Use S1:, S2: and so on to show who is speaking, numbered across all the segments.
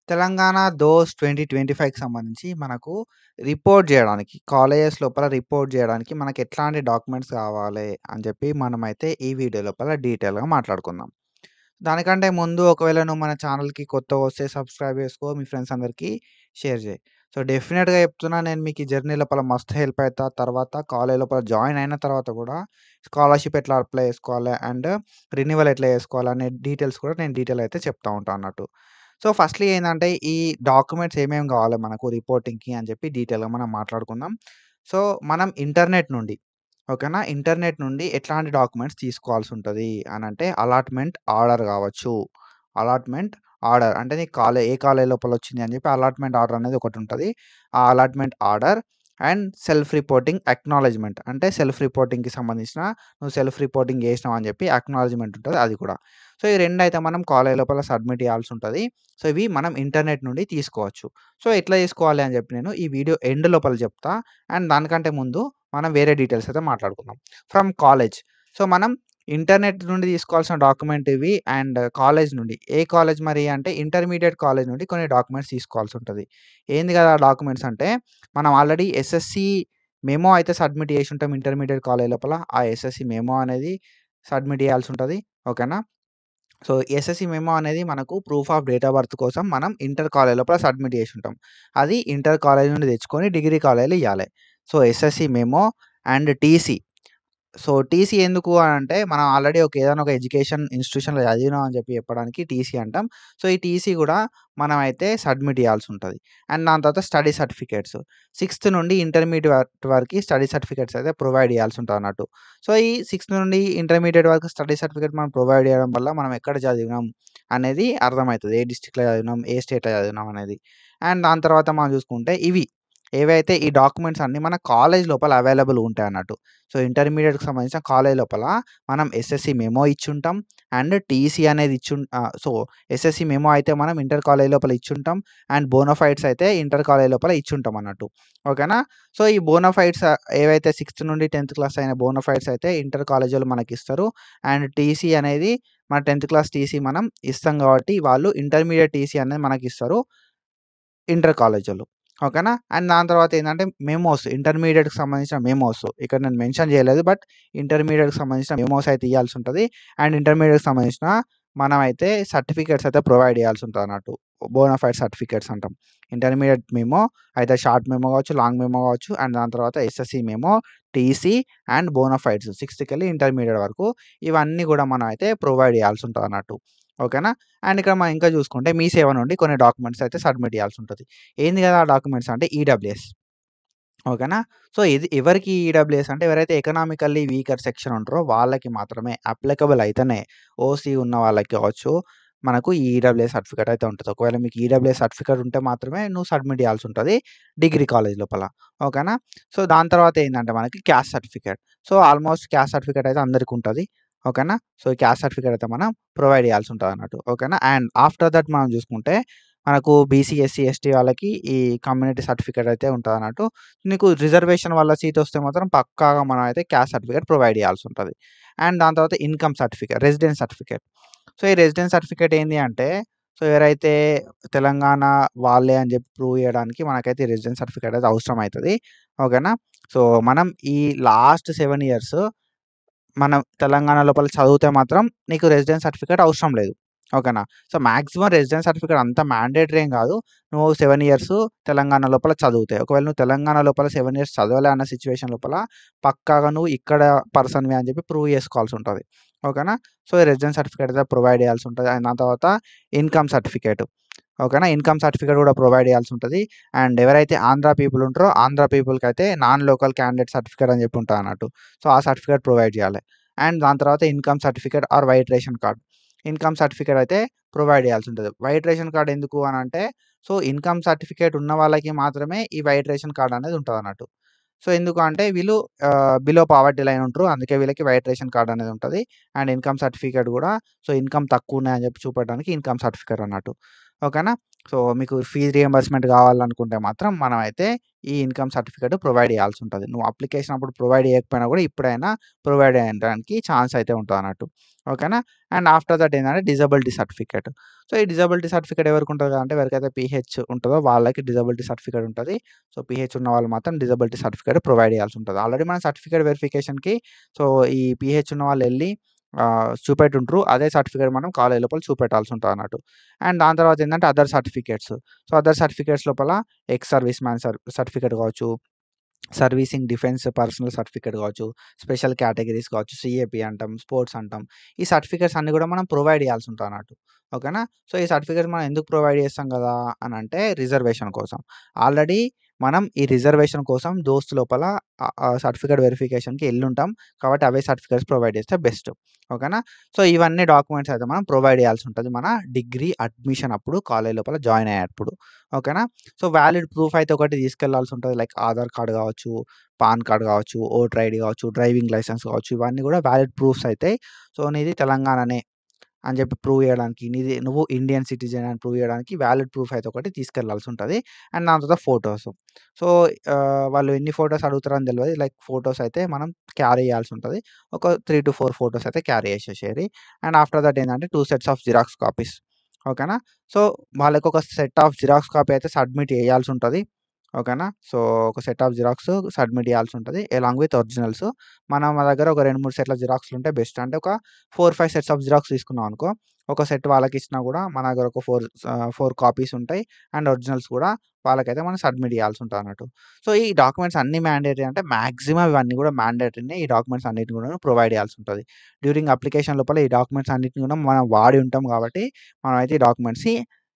S1: Telangana those 2025కి సంబంధించి మనకు report జేయడానికి, కాలేజెస్ లోపల రిపోర్ట్ జేయడానికి మనకెట్లాంటి డాక్యుమెంట్స్ కావాలే అని జెప్పి మనమైతే ఈ వీడియో లోపల డీటెయిల్‌గా మాట్లాడుకుందాం. దానికంటే ముందు ఒకవేళ నువ్వు మన ఛానల్‌కి కొత్తగొస్తే సబ్స్క్రైబ్ జేసుకో. మీ ఫ్రెండ్స్ అందరికి షేర్ జెయి. సో, డెఫినిట్‌గా చెప్తున్నా నేను మీకు ఈ జర్నీ లోపల మస్తు హెల్ప్ అయితా. తర్వాత కాలేజ్ లోపల జాయిన్ అయిన తర్వాత గూడా స్కాలర్‌షిప్ ఎట్లా అప్లై చేసుకోవాలి అండ్ రెన్యువల్ ఎట్లా చేసుకోవాలి అనే డీటెయిల్స్ కూడా నేను డీటెయిల్ అయితే చెప్తా ఉంటా అన్నట్టు. సో, ఫస్ట్‌లీ ఏందంటే ఈ డాక్యుమెంట్స్ ఏమేమి గావాలి మనకు రిపోర్టింగ్‌కి అని జెప్పి డీటెయిల్‌గా మనం మాట్లాడుకుందాం. సో, మనం ఇంటర్నెట్ నుండి ఓకేనా? ఇంటర్నెట్ నుండి ఎట్లాంటి డాక్యుమెంట్స్ తీసుకోవాల్సుంటది అనంటే అలాట్‌మెంట్ ఆర్డర్ గావచ్చు. అలాట్‌మెంట్ ఆర్డర్ అంటే నీకు ఏ కాలేజ్ లోపలొచ్చింది అని జెప్పి అలాట్‌మెంట్ ఆర్డర్ అనేది ఒకటుంటది. ఆ allotment order and self reporting acknowledgement అంటే సెల్ఫ్ రిపోర్టింగ్‌కి సంబంధించిన నువ్వు సెల్ఫ్ రిపోర్టింగ్ జేసినావు అని జెప్పి అక్నాలెడ్జ్‌మెంట్ ఉంటది అది కూడా. సో, ఈ 2 అయితే మనం కాలేజ్ లోపల సబ్మిట్ చేయాల్సుంటది. సో, ఇవి మనం ఇంటర్నెట్ నుండి తీసుకోవచ్చు. సో, ఎట్లా తీసుకోవాలి అని జెప్పి నేను ఈ వీడియో ఎండ్ లోపల జెప్తా. అండ్ దానికంటే ముందు మనం వేరే డీటెయిల్స్ అయితే మాట్లాడుకుందాం. From college. సో, మనం ఇంటర్నెట్ నుండి తీసుకోవాల్సిన డాక్యుమెంట్ ఇవి అండ్ కాలేజ్ నుండి. ఏ కాలేజ్ మరి అంటే ఇంటర్మీడియేట్ కాలేజ్ నుండి కొన్ని డాక్యుమెంట్స్ తీసుకోవాల్సుంటది. ఏంది కదా ఆ డాక్యుమెంట్స్ అంటే మనం ఆల్రెడీ ఎస్ఎస్‌సి మెమో అయితే సబ్మిట్ చేసుంటాం ఇంటర్మీడియేట్ కాలేజ్ లోపల. ఆ ఎస్ఎస్‌సి మెమో అనేది సబ్మిట్ చేయాల్సుంటది. ఓకేనా? సో, ఎస్ఎస్‌సి మెమో అనేది మనకు proof of date of birth కోసం మనం ఇంటర్ కాలేజ్ లోపల సబ్మిట్ చేసుంటాం. అది ఇంటర్ కాలేజ్ నుండి తెచ్చుకొని డిగ్రీ కాలేజ్‌లో ఇయ్యాలే. So, SSC memo and TC. So, TC ఎందుకు అనంటే మనం ఆల్రెడీ ఏదైనా ఒక ఎడ్యుకేషన్ ఇన్‌స్టిట్యూషన్‌లో చదివినాం అని చెప్పి చెప్పడానికి టీసీ అంటాం. సో, ఈ టీసీ గూడా మనమైతే సబ్మిట్ చేయాల్సుంటది. అండ్ దాని తర్వాత స్టడీ సర్టిఫికేట్స్. సిక్స్త్ నుండి ఇంటర్మీడియేట్ వరకి స్టడీ సర్టిఫికేట్స్ అయితే ప్రొవైడ్ చేయాల్సుంటదన్నట్టు. సో, ఈ సిక్స్త్ నుండి ఇంటర్మీడియేట్ వరకు స్టడీ సర్టిఫికేట్ మనం ప్రొవైడ్ చేయడం వల్ల మనం ఎక్కడ చదివినాం అనేది అర్థమైతది. ఏ డిస్ట్రిక్ట్‌లో చదివినాం, ఏ స్టేట్‌లో చదివినాం అనేది. అండ్ దాని తర్వాత మనం చూసుకుంటే ఇవి ఏవైతే ఈ డాక్యుమెంట్స్ అన్నీ మన కాలేజ్ లోపల అవైలబుల్ ఉంటాయన్నట్టు. సో, ఇంటర్మీడియేట్‌కి సంబంధించిన కాలేజ్ లోపల మనం ఎస్ఎస్‌సి మెమో ఇచ్చుంటాం. అండ్ టీసీ అనేది సో, ఎస్ఎస్‌సి మెమో అయితే మనం ఇంటర్ కాలేజ్ లోపల ఇచ్చుంటాం. అండ్ బోనాఫైడ్స్ అయితే ఇంటర్ కాలేజ్ లోపల ఇచ్చుంటాం అన్నట్టు. ఓకేనా? సో, ఈ బోనాఫైడ్స్ ఏవైతే సిక్స్త్ నుండి 10థ్ క్లాస్ అయిన బోనాఫైడ్స్ అయితే ఇంటర్ కాలేజోళ్ళు మనకిస్తారు. అండ్ టీసీ అనేది మన 10థ్ క్లాస్ టీసీ మనం ఇస్తాం కాబట్టి వాళ్ళు ఇంటర్మీడియేట్ టీసీ అనేది మనకిస్తారు. ఇంటర్ కాలేజోళ్ళు. ఓకేనా? అండ్ దాని తర్వాత ఏందంటే మెమోస్ ఇంటర్మీడియేట్‌కి సంబంధించిన మెమోస్. ఇక్కడ నేను మెన్షన్ చేయలేదు. బట్ ఇంటర్మీడియేట్‌కి సంబంధించిన మెమోస్ అయితే ఇయ్యాల్సుంటది. అండ్ ఇంటర్మీడియేట్‌కి సంబంధించిన మనమైతే సర్టిఫికేట్స్ అయితే ప్రొవైడ్ చేయాల్సుంటదన్నట్టు. బోనాఫైడ్ సర్టిఫికేట్స్ అంటాం. ఇంటర్మీడియేట్ మెమో అయితే షార్ట్ మెమో కావచ్చు, లాంగ్ మెమో కావచ్చు. అండ్ దాని తర్వాత SSC memo, TC and bonafides 6థ్‌కెళ్ళి ఇంటర్మీడియేట్ వరకు ఇవన్నీ గూడా మనం అయితే ప్రొవైడ్ చేయాల్సుంటదన్నట్టు. ఓకేనా? అండ్ ఇక్కడ మనం ఇంకా చూసుకుంటే మీ సేవ నుండి కొన్ని డాక్యుమెంట్స్ అయితే సబ్మిట్ చేయాల్సుంటది. ఏంది కదా ఆ డాక్యుమెంట్స్ అంటే ఈడబ్ల్యూఎస్. ఓకేనా? సో, ఇది ఎవరికి ఈడబ్ల్యూఎస్ అంటే ఎవరైతే ఎకనామికల్లీ వీకర్ సెక్షన్ ఉంటారో వాళ్ళకి మాత్రమే అప్లికబుల్ అయితేనే ఓసీ ఉన్న వాళ్ళకి కావచ్చు, మనకు ఈ ఈడబ్ల్యూఎస్ సర్టిఫికేట్ అయితే ఉంటది. ఒకవేళ మీకు ఈడబ్ల్యూఎస్ సర్టిఫికేట్ ఉంటే మాత్రమే నువ్వు సబ్మిట్ చేయాల్సుంటది డిగ్రీ కాలేజ్ లోపల. ఓకేనా? సో, దాని తర్వాత ఏందంటే మనకి caste certificate. So, almost caste certificate అయితే అందరికుంటది. ఓకేనా? సో, ఈ క్యాస్ట్ సర్టిఫికేట్ అయితే మనం ప్రొవైడ్ చేయాల్సుంటదన్నట్టు. ఓకేనా? అండ్ ఆఫ్టర్ దట్ మనం చూసుకుంటే మనకు బీసీ, ఎస్సీ, ఎస్టీ వాళ్ళకి ఈ కమ్యూనిటీ సర్టిఫికేట్ అయితే ఉంటదన్నట్టు. నీకు రిజర్వేషన్ వల్ల సీటొస్తే మాత్రం పక్కాగా మనం అయితే క్యాస్ట్ సర్టిఫికేట్ ప్రొవైడ్ చేయాల్సుంటది. అండ్ దాని తర్వాత income certificate, residence certificate. So, ఈ రెసిడెన్స్ సర్టిఫికేట్ ఏంది అంటే, సో, ఎవరైతే తెలంగాణ వాళ్ళే అని చెప్పి ప్రూవ్ చేయడానికి మనకైతే ఈ రెసిడెన్స్ సర్టిఫికేట్ అయితే అవసరం అయితది. ఓకేనా? సో, మనం ఈ లాస్ట్ 7 ఇయర్స్ మనం తెలంగాణ లోపల చదివితే మాత్రం నీకు రెసిడెన్స్ సర్టిఫికేట్ అవసరం లేదు. ఓకేనా? సో, మాక్సిమం రెసిడెన్స్ సర్టిఫికేట్ అంత మ్యాండేటరీ ఏం గాదు. నువ్వు 7 ఇయర్స్ తెలంగాణ లోపల చదివితే. ఒకవేళ నువ్వు తెలంగాణ లోపల 7 ఇయర్స్ చదవలే అన్న సిట్యుయేషన్ లోపల పక్కాగా నువ్వు ఇక్కడ పర్సన్‌వి అని చెప్పి ప్రూవ్ చేసుకోవాల్సుంటది. ఓకేనా? సో, ఈ రెసిడెన్స్ సర్టిఫికేట్ అయితే ప్రొవైడ్ చేయాల్సుంటది. అండ్ దాని తర్వాత ఇన్‌కమ్ సర్టిఫికేట్. ఓకేనా? ఇన్‌కమ్ సర్టిఫికేట్ గూడా ప్రొవైడ్ చేయాల్సుంటది. అండ్ ఎవరైతే ఆంధ్ర పీపుల్ ఉంటారో ఆంధ్ర పీపుల్‌కైతే నాన్ లోకల్ క్యాండిడేట్ సర్టిఫికేట్ అని చెప్పి ఉంటదన్నట్టు. సో, ఆ సర్టిఫికేట్ ప్రొవైడ్ చేయాలి. అండ్ దాని తర్వాత income certificate or white ration card. Income certificate అయితే ప్రొవైడ్ చేయాల్సుంటది. వైట్ రేషన్ కార్డ్ ఎందుకు అనంటే, సో, ఇన్‌కమ్ సర్టిఫికేట్ ఉన్న వాళ్ళకి మాత్రమే ఈ వైట్ రేషన్ కార్డ్ అనేది ఉంటదన్నట్టు. సో, ఎందుకు అంటే వీళ్ళు బిలో పావర్టీ లైన్ ఉంటరు. అందుకే వీళ్ళకి వైట్ రేషన్ కార్డ్ అనేది ఉంటది. అండ్ ఇన్‌కమ్ సర్టిఫికేట్ గూడా సో, ఇన్‌కమ్ తక్కువున్నాయని చెప్పి చూపెట్టడానికి ఇన్‌కమ్ సర్టిఫికేట్ అన్నట్టు. ఓకేనా. సో, మీకు ఫీజ్ రియంబర్స్‌మెంట్ కావాలనుకుంటే మాత్రం మనమైతే ఈ ఇన్‌కమ్ సర్టిఫికేట్ ప్రొవైడ్ చేయాల్సి ఉంటది. నువ్వు అప్లికేషన్ అప్పుడు ప్రొవైడ్ చేయకపోయినా కూడా ఇప్పుడైనా ప్రొవైడ్ చేయడానికి ఛాన్స్ అయితే ఉంటదన్నట్టు. ఓకేనా. అండ్ ఆఫ్టర్ దట్ ఏందంటే డిజబిలిటీ సర్టిఫికేట్. సో, ఈ డిజబిలిటీ సర్టిఫికేట్ ఎవరికుంటది కదంటే ఎవరికైతే పీహెచ్ ఉంటదో వాళ్ళకి డిజబిలిటీ సర్టిఫికేట్ ఉంటది. సో, పీహెచ్ ఉన్న వాళ్ళు మాత్రం డిజబిలిటీ సర్టిఫికేట్ ప్రొవైడ్ చేయాల్సి ఉంటది. ఆల్రెడీ మనం సర్టిఫికేట్ వెరిఫికేషన్‌కి సో, ఈ పీహెచ్ ఉన్న వాళ్ళెళ్లి చూపెట్టుంట్రు. అదే సర్టిఫికేట్ మనం కాలేజ్ లోపల చూపెట్టాల్సి ఉంటదన్నట్టు. అండ్ దాని తర్వాత ఏందంటే other certificates. So, other certificates లోపల ఎక్స్ సర్వీస్ మ్యాన్ సర్టిఫికేట్ కావచ్చు, సర్వీసింగ్ డిఫెన్స్ పర్సనల్ సర్టిఫికేట్ కావచ్చు, స్పెషల్ కేటగిరీస్ కావచ్చు, సీఏపీ అంటాం, స్పోర్ట్స్ అంటాం. ఈ సర్టిఫికేట్స్ అన్నీ కూడా మనం ప్రొవైడ్ చేయాల్సి ఉంటదన్నట్టు. ఓకేనా. సో, ఈ సర్టిఫికేట్స్ మనం ఎందుకు ప్రొవైడ్ చేస్తాం కదా అనంటే రిజర్వేషన్ కోసం. ఆల్రెడీ మనం ఈ రిజర్వేషన్ కోసం దోస్త్ లోపల సర్టిఫికేట్ వెరిఫికేషన్‌కి ఎళ్ళుంటాం. కాబట్టి అవే సర్టిఫికేట్స్ ప్రొవైడ్ చేస్తే బెస్ట్. ఓకేనా. సో, ఇవన్నీ డాక్యుమెంట్స్ అయితే మనం ప్రొవైడ్ చేయాల్సి ఉంటది. మన డిగ్రీ అడ్మిషన్ అప్పుడు కాలేజ్ లోపల జాయిన్ అయ్యేటప్పుడు. ఓకేనా. సో, వాలిడ్ ప్రూఫ్ అయితే ఒకటి తీసుకెళ్లాల్సి ఉంటది. లైక్ ఆధార్ కార్డ్ కావచ్చు, పాన్ కార్డ్ కావచ్చు, ఓటర్ ఐడీ కావచ్చు, డ్రైవింగ్ లైసెన్స్ కావచ్చు. ఇవన్నీ కూడా వాలిడ్ ప్రూఫ్స్ అయితాయి. సో, నీది తెలంగాణనే అని చెప్పి ప్రూవ్ చేయడానికి, నువ్వు ఇండియన్ సిటిజన్ అని ప్రూవ్ చేయడానికి వాలిడ్ ప్రూఫ్ అయితే ఒకటి తీసుకెళ్లాల్సి ఉంటది. అండ్ దాని తర్వాత ఫోటోస్. సో, వాళ్ళు ఎన్ని ఫోటోస్ అడుగుతారని తెలవదు. లైక్ ఫోటోస్ అయితే మనం క్యారీ చేయాల్సి ఉంటది. ఒక 3-4 ఫోటోస్ అయితే క్యారీ చేసేసేయాలి. అండ్ ఆఫ్టర్ దట్ ఏందంటే 2 సెట్స్ ఆఫ్ జిరాక్స్ కాపీస్. ఓకేనా. సో, వాళ్ళకొక సెట్ ఆఫ్ జిరాక్స్ కాపీ అయితే సబ్మిట్ చేయాల్సి ఉంటది. ఓకేనా. సో, ఒక సెట్ ఆఫ్ జిరాక్స్ సబ్మిట్ చేయాల్సి ఉంటది. Along with originals. మా దగ్గర ఒక 2, 3 సెట్ల జిరాక్స్‌లుంటే బెస్ట్. అంటే ఒక 4, 5 సెట్స్ ఆఫ్ జిరాక్స్ తీసుకున్నాం అనుకో, ఒక సెట్ వాళ్ళకిచ్చినా గూడా మన దగ్గర ఒక 4 కాపీస్ ఉంటాయి. అండ్ ఒరిజినల్స్ కూడా వాళ్ళకైతే మనం సబ్మిట్ చేయాల్సి ఉంటదన్నట్టు. సో, ఈ డాక్యుమెంట్స్ అన్నీ మ్యాండేటరీ అంటే మాక్సిమం ఇవన్నీ కూడా మ్యాండేటరీనే. ఈ డాక్యుమెంట్స్ అన్నిటిని కూడా ప్రొవైడ్ చేయాల్సి ఉంటది. డ్యూరింగ్ అప్లికేషన్ లోపల ఈ డాక్యుమెంట్స్ అన్నిటిని కూడా మనం వాడి ఉంటాం కాబట్టి మనమైతే ఈ డాక్యుమెంట్స్‌ని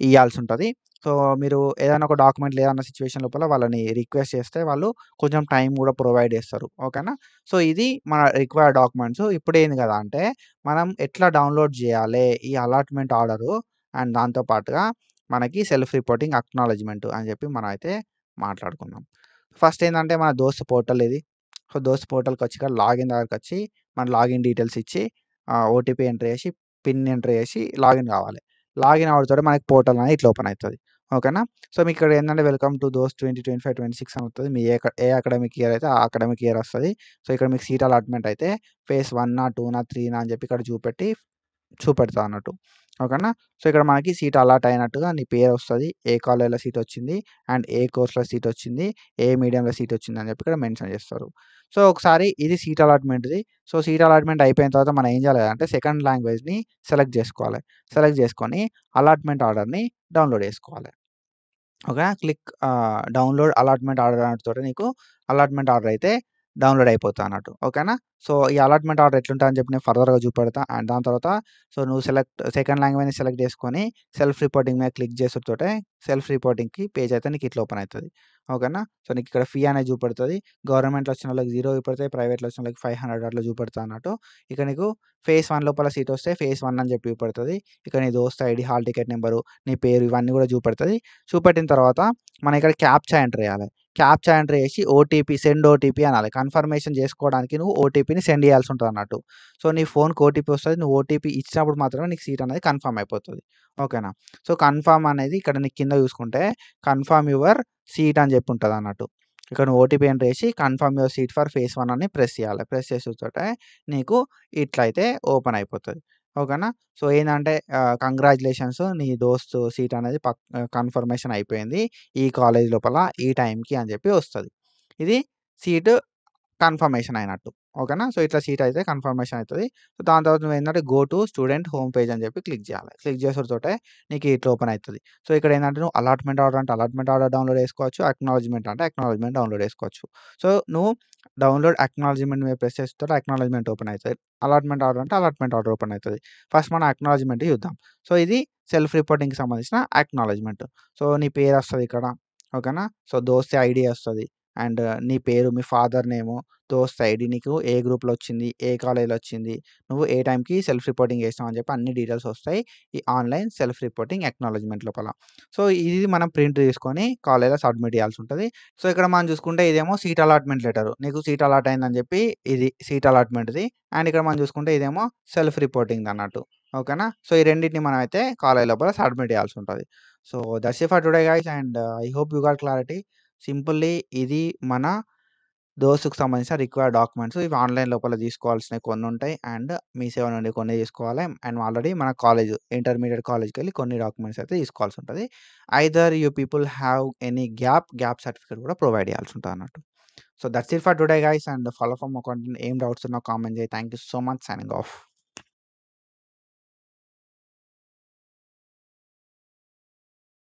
S1: ఇయ్యాల్సి ఉంటది. సో, మీరు ఏదైనా ఒక డాక్యుమెంట్ లేదన్న సిట్యుయేషన్ లోపల వాళ్ళని రిక్వెస్ట్ చేస్తే వాళ్ళు కొంచెం టైం గూడా ప్రొవైడ్ చేస్తారు. ఓకేనా. సో, ఇది మన రిక్వైర్డ్ డాక్యుమెంట్స్. ఇప్పుడేంది గదా అంటే, మనం ఎట్లా డౌన్‌లోడ్ జేయాలే ఈ అలాట్‌మెంట్ ఆర్డరు అండ్ దాంతో పాటుగా మనకి సెల్ఫ్ రిపోర్టింగ్ అక్నాలెడ్జ్‌మెంట్ అని జెప్పి మనమైతే మాట్లాడుకుందాం. ఫస్ట్ ఏందంటే మన దోస్త్ పోర్టల్ ఇది. సో, దోస్త్ పోర్టల్‌కొచ్చి ఇక్కడ లాగిన్ దగ్గరకొచ్చి మన లాగిన్ డీటెయిల్స్ ఇచ్చి ఓటీపీ ఎంటర్ చేసి, పిన్ ఎంటర్ చేసి లాగిన్ కావాలి. లాగిన్ అవుడుతోటే మనకి పోర్టల్ అనేది ఇట్లా ఓపెన్ అయితది. ఓకేనా. సో, మీకిక్కడ ఏందంటే వెల్కమ్ టు దోస్త్ 2025, 26 అని వస్తది. మీ ఏ అకాడమిక్ ఇయర్ అయితే ఆ అకాడమిక్ ఇయర్ వస్తది. సో, ఇక్కడ మీకు సీట్ అలాట్‌మెంట్ అయితే ఫేజ్ 1నా, 2నా, 3నా అని చెప్పి ఇక్కడ చూపెడతాదన్నట్టు. ఓకేనా. సో, ఇక్కడ మనకి సీట్ అలాట్ అయినట్టుగా నీ పేరొస్తది. ఏ కాలేజ్‌లో సీటొచ్చింది అండ్ ఏ కోర్స్‌లో సీటొచ్చింది, ఏ మీడియంలో సీటొచ్చిందని చెప్పి ఇక్కడ మెన్షన్ చేస్తారు. సో, ఒకసారి ఇది సీట్ అలాట్‌మెంట్‌ది. సో, సీట్ అలాట్‌మెంట్ అయిపోయిన తర్వాత మనం ఏం చేయాలి అంటే సెకండ్ లాంగ్వేజ్‌ని సెలెక్ట్ చేసుకోవాలి. సెలెక్ట్ చేసుకొని అలాట్‌మెంట్ ఆర్డర్‌ని డౌన్‌లోడ్ చేసుకోవాలి. ఓకేనా. డౌన్‌లోడ్ అలాట్‌మెంట్ ఆర్డర్ అనటతోటి నీకు అలాట్‌మెంట్ ఆర్డర్ అయితే డౌన్‌లోడ్ అయిపోతదన్నట్టు. ఓకేనా. సో, ఈ అలాట్‌మెంట్ ఆర్డర్ ఎట్లుంటదని చెప్పి నేను ఫర్దర్‌గా చూపెడతా. అండ్ దాని తర్వాత సో, నువ్వు సెకండ్ లాంగ్వేజ్‌ని సెలెక్ట్ చేసుకొని సెల్ఫ్ రిపోర్టింగ్ మీద క్లిక్ చేసుడుతోటే సెల్ఫ్ రిపోర్టింగ్‌కి పేజ్ అయితే నీకు ఇట్లా ఓపెన్ అయితది. ఓకేనా. సో, నీకిక్కడ ఫీ అనేది చూపెడతది. గవర్నమెంట్‌లో వచ్చినోళ్ళకి 0 చూపెడతాయి. ప్రైవేట్‌లో వచ్చినోళ్ళకి 500 అట్లా చూపెడతదన్నట్టు. ఇక నీకు ఫేజ్ 1 లోపల సీటొస్తే ఫేజ్ 1 అని చెప్పి చూపెడతది. ఇక నీ దోస్త్ ఐడీ, హాల్ టికెట్ నంబరు, నీ పేరు ఇవన్నీ కూడా చూపెడతది. చూపెట్టిన తర్వాత మనం ఇక్కడ క్యాప్చా ఎంటర్ చేయాలి. క్యాప్చా ఎంటర్ చేసి సెండ్ ఓటీపీ అనాలి. కన్ఫర్మేషన్ చేసుకోవడానికి నువ్వు ఓటీపీని సెండ్ చేయాల్సి ఉంటదన్నట్టు. సో, నీ ఫోన్‌కి ఓటీపీ వస్తది. నువ్వు ఓటీపీ ఇచ్చినప్పుడు మాత్రమే నీకు సీట్ అనేది కన్ఫర్మ్ అయిపోతది. ఓకేనా. సో, కన్ఫర్మ్ అనేది ఇక్కడ నీకు కింద చూసుకుంటే కన్ఫర్మ్ యువర్ సీట్ అని చెప్పి ఉంటదన్నట్టు. ఇక్కడ నువ్వు ఓటీపీ ఎంటర్ చేసి confirm your seat for phase 1 అని ప్రెస్ చేయాలి. ప్రెస్ చేసుడుతోటే నీకు ఇట్లయితే ఓపెన్ అయిపోతది. ఓకేనా. సో, ఏందంటే కంగ్రాచ్యులేషన్స్ నీ దోస్తు సీట్ అనేది కన్ఫర్మేషన్ అయిపోయింది. ఈ కాలేజ్ లోపల ఈ టైంకి అని చెప్పి వస్తది. ఇది సీటు కన్ఫర్మేషన్ అయినట్టు. ఓకేనా. సో, ఇట్లా సీట్ అయితే కన్ఫర్మేషన్ అయితది. సో, దాని తర్వాత నువ్వేందంటే go to student home page అని చెప్పి క్లిక్ చేయాలి. క్లిక్ చేసుడుతోటే నీకు ఇట్లా ఓపెన్ అయితది. సో, ఇక్కడ ఏందంటే నువ్వు అలాట్‌మెంట్ ఆర్డర్ అంటే అలాట్‌మెంట్ ఆర్డర్ డౌన్‌లోడ్ చేసుకోవచ్చు. అక్నాలెడ్జ్‌మెంట్ అంటే అక్నాలెడ్జ్‌మెంట్ డౌన్‌లోడ్ చేసుకోవచ్చు. సో, నువ్వు డౌన్‌లోడ్ అక్నాలెడ్జ్‌మెంట్ మీద ప్రెస్ చేసేతోటే అక్నాలెడ్జ్‌మెంట్ ఓపెన్ అయితది. అలాట్‌మెంట్ ఆర్డర్ అంటే అలాట్‌మెంట్ ఆర్డర్ ఓపెన్ అయితది. ఫస్ట్ మనం అక్నాలెడ్జ్‌మెంట్ చూద్దాం. సో, ఇది సెల్ఫ్ రిపోర్టింగ్‌కి సంబంధించిన అక్నాలెడ్జ్‌మెంట్. సో, నీ పేరొస్తది ఇక్కడ. ఓకేనా. సో, దోస్త్ ఐడీ వస్తది. అండ్ నీ పేరు, మీ ఫాదర్ నేము, దోస్త్ ఐడీ, నీకు ఏ గ్రూప్‌లో వచ్చింది, ఏ కాలేజ్‌లో వచ్చింది, నువ్వు ఏ టైంకి సెల్ఫ్ రిపోర్టింగ్ చేసినావు అని చెప్పి అన్ని డీటెయిల్స్ వస్తాయి. ఈ ఆన్‌లైన్ సెల్ఫ్ రిపోర్టింగ్ అక్నాలెడ్జ్‌మెంట్ లోపల. సో, ఇది మనం ప్రింట్ తీసుకొని కాలేజ్‌లో సబ్మిట్ చేయాల్సి ఉంటది. సో, ఇక్కడ మనం చూసుకుంటే ఇదేమో సీట్ అలాట్‌మెంట్ లెటరు. నీకు సీట్ అలాట్ అయిందని చెప్పి ఇది సీట్ అలాట్‌మెంట్‌ది. అండ్ ఇక్కడ మనం చూసుకుంటే ఇదేమో సెల్ఫ్ రిపోర్టింగ్‌ది అన్నట్టు. ఓకేనా? సో, ఈ రెండిటిని మనం అయితే కాలేజ్ లోపల సబ్మిట్ చేయాల్సి ఉంటది. So, that's it for today guys and I hope you got clarity. Simply ఇది మన దోస్తుకి సంబంధించిన రిక్వైర్డ్ డాక్యుమెంట్స్. ఇవి ఆన్‌లైన్ లోపల తీసుకోవాల్సినవి కొన్నుంటాయి. అండ్ మీ సేవ నుండి కొన్ని తీసుకోవాలి. అండ్ ఆల్రెడీ మన కాలేజ్ ఇంటర్మీడియేట్ కాలేజ్‌కెళ్ళి కొన్ని డాక్యుమెంట్స్ అయితే తీసుకోవాల్సుంటది. Either you people have any gap certificate కూడా ప్రొవైడ్ చేయాల్సి ఉంటదన్నట్టు. So, that's it for today guys and follow for more content. ఏం డౌట్స్ ఉన్నా కామెంట్ చేయి. Thank you so much. Signing of.